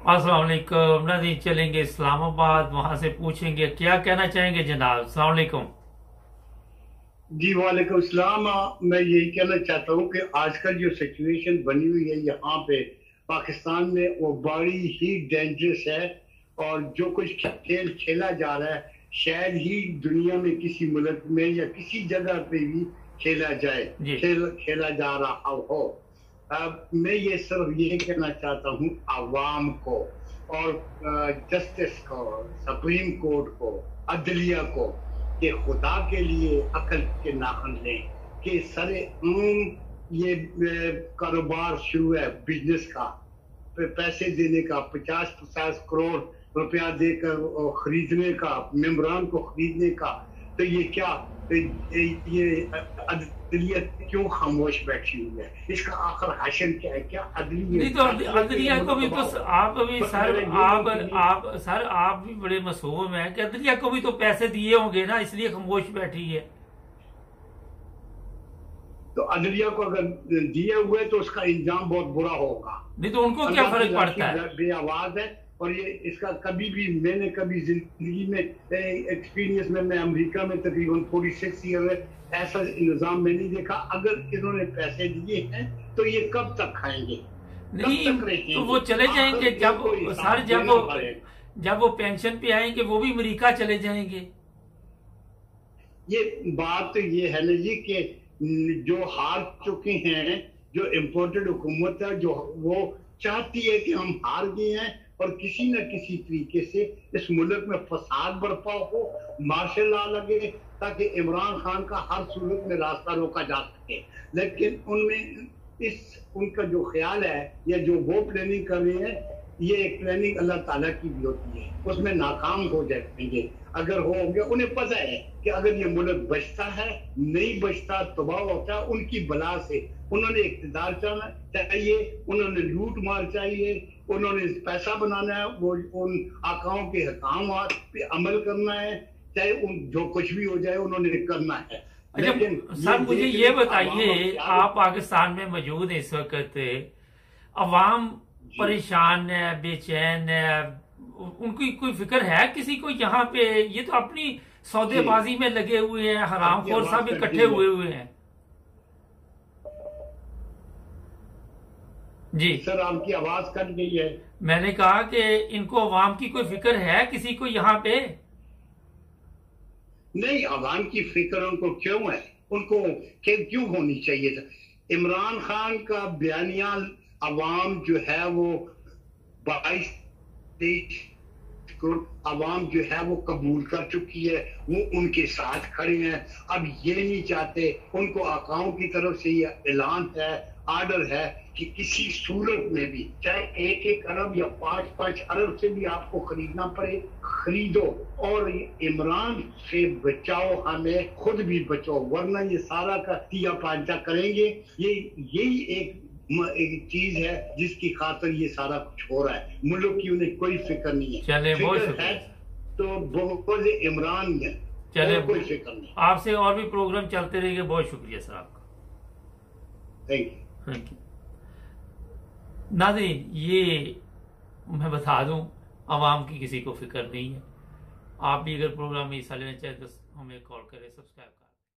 अस्सलाम वालेकुम नाज़रीन, चलेंगे इस्लामाबाद, वहां से पूछेंगे क्या कहना चाहेंगे जनाब। अस्सलाम वालेकुम। जी वालेकुम सलाम। मैं यही कहना चाहता हूँ कि आजकल जो सिचुएशन बनी हुई है यहाँ पे पाकिस्तान में वो बड़ी ही डेंजरस है। और जो कुछ खेल खेला जा रहा है शायद ही दुनिया में किसी मुल्क में या किसी जगह पे भी खेला जाए, जी खेला जा रहा हो। अब मैं ये सिर्फ ये कहना चाहता हूँ आवाम को और जस्टिस को, सुप्रीम कोर्ट को, अदलिया को कि खुदा के लिए अकल के नाखन लें कि सरे ये कारोबार शुरू है बिजनेस का, पैसे देने का, 50-50 करोड़ रुपया देकर खरीदने का, मेम्बरान को खरीदने का। तो ये क्या, ये अदलियत क्यों खामोश बैठी हुई है? इसका आखिर हाशिर क्या है? क्या नहीं तो अदलिया को भी तो आप अभी सर आप भी बड़े मासूम हैं कि अदलिया को भी तो पैसे दिए होंगे ना, इसलिए खामोश बैठी है। तो अदलिया को अगर दिए हुए तो उसका इंजाम बहुत बुरा होगा। नहीं तो उनको क्या फर्क पड़ता है? बेआवाज है। और ये इसका कभी भी मैंने कभी जिंदगी में एक्सपीरियंस में, मैं अमेरिका में तकरीबन 46 ईयर है, ऐसा निजाम मैं नहीं देखा। अगर इन्होंने पैसे दिए हैं तो ये कब तक खाएंगे? नहीं तो वो चले जाएंगे जब सर जब वो पेंशन पे आएंगे वो भी अमेरिका चले जाएंगे। ये बात तो ये है ना जी कि जो हार चुके हैं, जो इम्पोर्टेड हुकूमत है, जो वो चाहती है कि हम हार गए हैं और किसी न किसी तरीके से इस मुल्क में फसाद बर्पा हो, मार्शल लॉ लगे ताकि इमरान खान का हर सूरत में रास्ता रोका जा सके। लेकिन उनमें उनका जो ख्याल है या जो वो प्लानिंग कर रहे हैं, ये एक प्लानिंग अल्लाह ताला की भी होती है, उसमें नाकाम हो जाएंगे। अगर हो गया, उन्हें पता है कि अगर ये मुल्क बचता है, नहीं बचता, तबाह होता है उनकी बला से। उन्होंने इक़्तिदार चाहिए, उन्होंने लूट मार चाहिए, उन्होंने पैसा बनाना है, वो उन आकाओं के हकामात पे अमल करना है, चाहे जो कुछ भी हो जाए उन्होंने करना है। अच्छा सर, मुझे ये बताइए, आप पाकिस्तान में मौजूद हैं इस वक्त, अवाम परेशान है, बेचैन है, उनकी कोई फिक्र है किसी को यहाँ पे? ये तो अपनी सौदेबाजी में लगे हुए हैं, हरामखोर सब इकट्ठे हुए हैं। जी सर, आपकी आवाज कट गई है। मैंने कहा कि इनको अवाम की कोई फिक्र है किसी को यहाँ पे? नहीं, अवाम की फिक्र उनको क्यों है? उनको क्यों होनी चाहिए था? इमरान खान का बयानिया अवाम जो है वो 22-23 करोड़ अवाम जो है वो कबूल कर चुकी है, वो उनके साथ खड़े हैं। अब ये नहीं चाहते, उनको आकाओं की तरफ से ये ऐलान है, आर्डर है कि किसी सूरत में भी, चाहे 1-1 अरब या 5-5 अरब से भी आपको खरीदना पड़े, खरीदो और इमरान से बचाओ, हमें खुद भी बचाओ, वरना ये सारा का तिया पांचा करेंगे। यही एक चीज है जिसकी खातिर ये सारा कुछ हो रहा है। मुल्क की उन्हें कोई फिक्र नहीं है। चले, फिक्र है तो बहुत इमरान है, चले कोई फिक्र नहीं। आपसे और भी प्रोग्राम चलते रहेंगे। बहुत शुक्रिया सर आपका। Thank you. नाज़रीन, ये मैं बता दूं, आवाम की किसी को फिक्र नहीं है। आप भी अगर प्रोग्राम में हिस्सा लेना चाहें तो हमें कॉल करें, सब्सक्राइब करें।